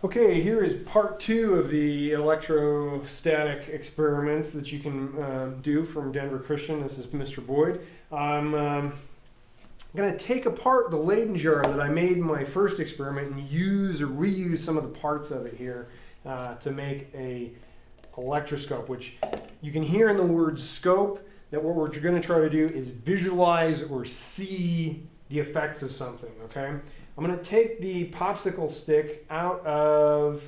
Okay, here is part 2 of the electrostatic experiments that you can do from Denver Christian. This is Mr. Boyd. I'm going to take apart the Leyden jar that I made in my first experiment and use or reuse some of the parts of it here to make a electroscope, which you can hear in the word scope that what we're going to try to do is visualize or see the effects of something, okay? I'm going to take the popsicle stick out of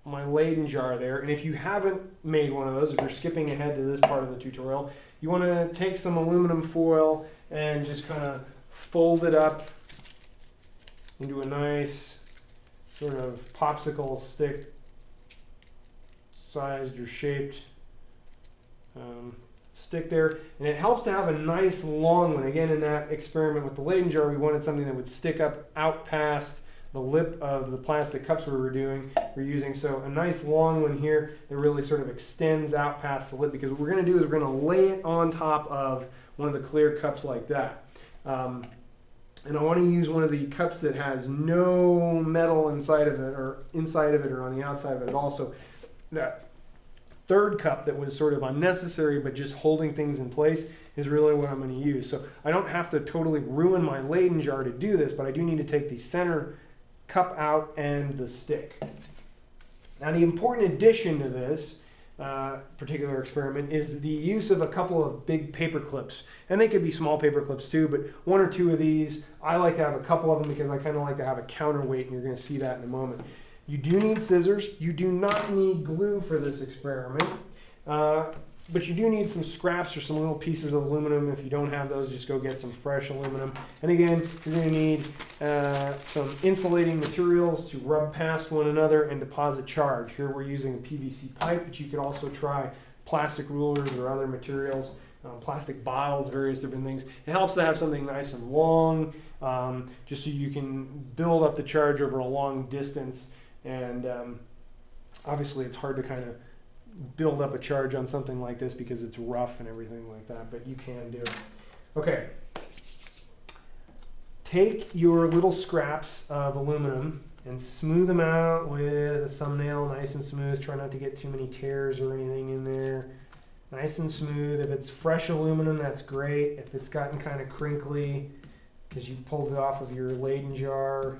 my Leyden jar there, and if you haven't made one of those, if you're skipping ahead to this part of the tutorial, you want to take some aluminum foil and just kind of fold it up into a nice sort of popsicle stick sized or shaped stick there, and it helps to have a nice long one. Again, in that experiment with the Leyden jar, we wanted something that would stick up out past the lip of the plastic cups we're using. So a nice long one here that really sort of extends out past the lip, because what we're going to do is we're going to lay it on top of one of the clear cups like that. And I want to use one of the cups that has no metal inside of it or on the outside of it at all. So that third cup that was sort of unnecessary but just holding things in place is really what I'm going to use. So I don't have to totally ruin my Leyden jar to do this, but I do need to take the center cup out and the stick. Now, the important addition to this particular experiment is the use of a couple of big paper clips, and they could be small paper clips too, but one or two of these. I like to have a couple of them because I kind of like to have a counterweight, and you're going to see that in a moment. You do need scissors. You do not need glue for this experiment, but you do need some scraps or some little pieces of aluminum. If you don't have those, just go get some fresh aluminum. And again, you're going to need some insulating materials to rub past one another and deposit charge. Here we're using a PVC pipe, but you could also try plastic rulers or other materials, plastic bottles, various different things. It helps to have something nice and long, just so you can build up the charge over a long distance. And obviously it's hard to kind of build up a charge on something like this because it's rough and everything like that, but you can do it. Okay, take your little scraps of aluminum and smooth them out with a thumbnail, nice and smooth. Try not to get too many tears or anything in there. Nice and smooth. If it's fresh aluminum, that's great. If it's gotten kind of crinkly because you pulled it off of your Leyden jar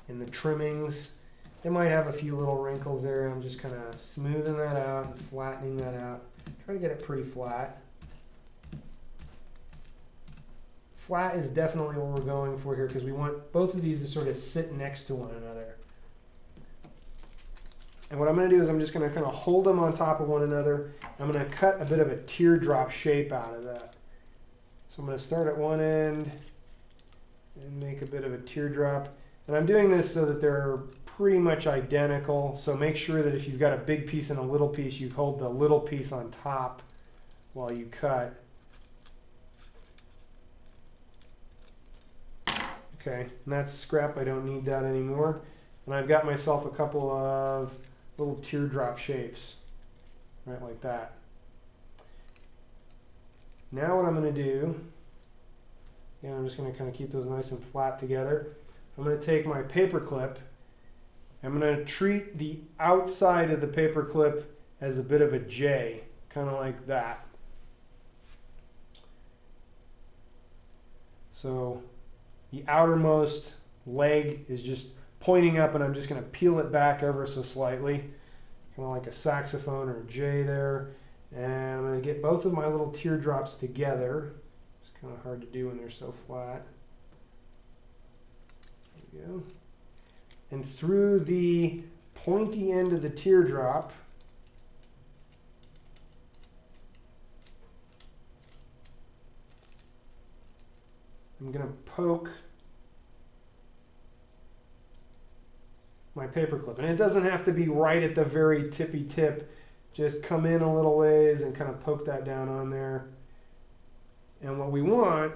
and the trimmings, it might have a few little wrinkles there. I'm just kind of smoothing that out and flattening that out. Try to get it pretty flat. Flat is definitely what we're going for here, because we want both of these to sort of sit next to one another. And what I'm going to do is I'm just going to kind of hold them on top of one another. I'm going to cut a bit of a teardrop shape out of that. So I'm going to start at one end and make a bit of a teardrop. And I'm doing this so that they're pretty much identical. So make sure that if you've got a big piece and a little piece, you hold the little piece on top while you cut. Okay, and that's scrap. I don't need that anymore. And I've got myself a couple of little teardrop shapes, right like that. Now what I'm going to do, and I'm just going to kind of keep those nice and flat together. I'm going to take my paper clip. I'm going to treat the outside of the paper clip as a bit of a J, kind of like that. So the outermost leg is just pointing up, and I'm just going to peel it back ever so slightly, kind of like a saxophone or a J there. And I'm going to get both of my little teardrops together. It's kind of hard to do when they're so flat. There we go. And through the pointy end of the teardrop, I'm going to poke my paper clip. And it doesn't have to be right at the very tippy tip. Just come in a little ways and kind of poke that down on there. And what we want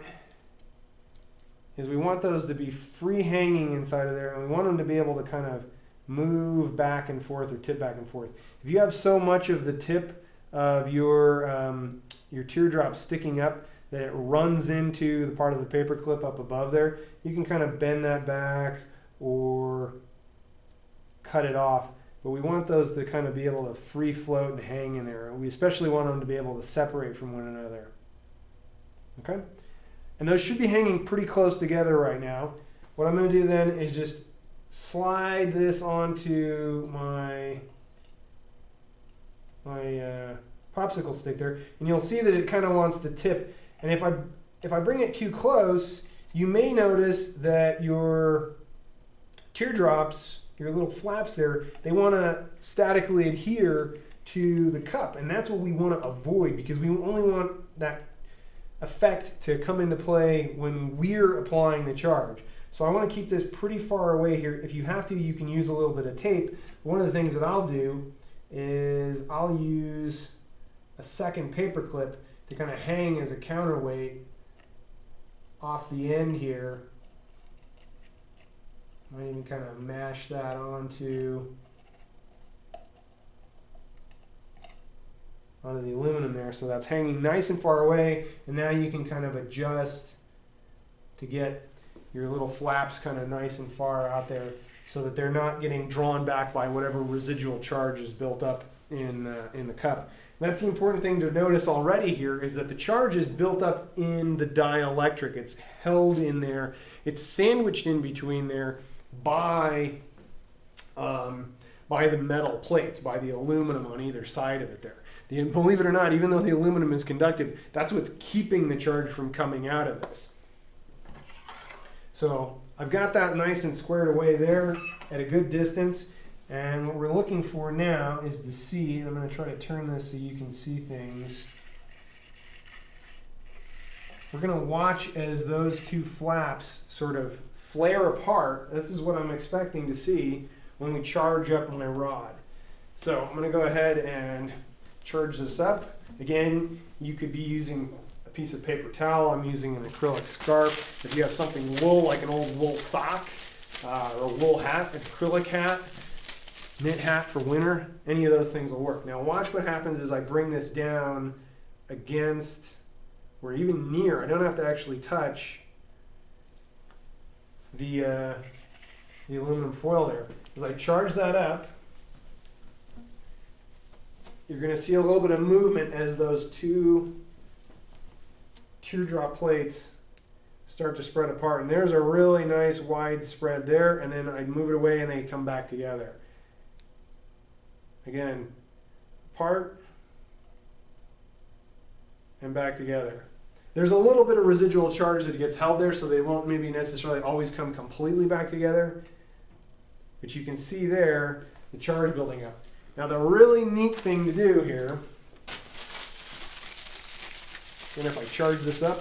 is we want those to be free hanging inside of there, and we want them to be able to kind of move back and forth or tip back and forth. If you have so much of the tip of your teardrop sticking up that it runs into the part of the paper clip up above there, you can kind of bend that back or cut it off. But we want those to kind of be able to free float and hang in there. We especially want them to be able to separate from one another. Okay? And those should be hanging pretty close together right now. What I'm going to do then is just slide this onto my popsicle stick there, and you'll see that it kind of wants to tip. And if I bring it too close, you may notice that your teardrops, your little flaps there, they want to statically adhere to the cup, and that's what we want to avoid, because we only want that effect to come into play when we're applying the charge. So I want to keep this pretty far away here. If you have to, you can use a little bit of tape. One of the things that I'll do is I'll use a second paper clip to kind of hang as a counterweight off the end here. I might even kind of mash that onto the aluminum there, so that's hanging nice and far away, and now you can kind of adjust to get your little flaps kind of nice and far out there so that they're not getting drawn back by whatever residual charge is built up in the cup. And that's the important thing to notice already here, is that the charge is built up in the dielectric. It's held in there. It's sandwiched in between there by the metal plates, by the aluminum on either side of it there. Believe it or not, even though the aluminum is conductive, that's what's keeping the charge from coming out of this. So I've got that nice and squared away there at a good distance, and what we're looking for now is to see, and I'm going to try to turn this so you can see things. We're going to watch as those two flaps sort of flare apart. This is what I'm expecting to see when we charge up my rod. So I'm going to go ahead and charge this up. Again, you could be using a piece of paper towel. I'm using an acrylic scarf. If you have something wool, like an old wool sock or a wool hat, an acrylic hat, knit hat for winter, any of those things will work. Now watch what happens as I bring this down against, or even near, I don't have to actually touch the aluminum foil there. As I charge that up, you're going to see a little bit of movement as those two teardrop plates start to spread apart. And there's a really nice wide spread there, and then I move it away and they come back together. Again, apart and back together. There's a little bit of residual charge that gets held there, so they won't maybe necessarily always come completely back together. But you can see there the charge building up. Now the really neat thing to do here, and if I charge this up,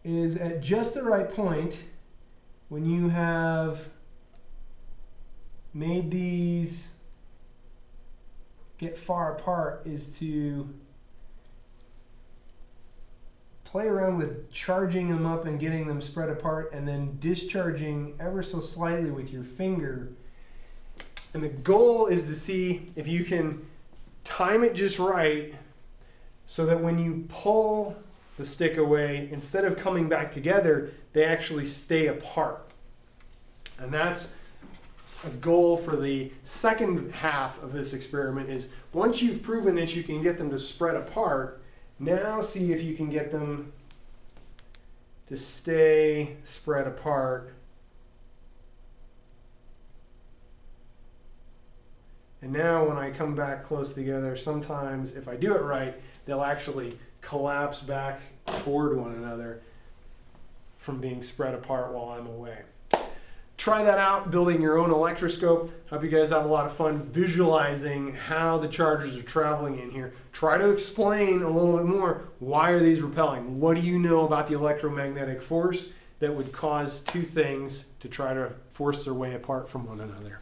is at just the right point when you have made these get far apart, is to play around with charging them up and getting them spread apart, and then discharging ever so slightly with your finger. And the goal is to see if you can time it just right so that when you pull the stick away, instead of coming back together, they actually stay apart. And that's a goal for the second half of this experiment, is once you've proven that you can get them to spread apart, now see if you can get them to stay spread apart. And now when I come back close together, sometimes if I do it right, they'll actually collapse back toward one another from being spread apart while I'm away. Try that out, building your own electroscope. Hope you guys have a lot of fun visualizing how the charges are traveling in here. Try to explain a little bit more, why are these repelling? What do you know about the electromagnetic force that would cause two things to try to force their way apart from one another?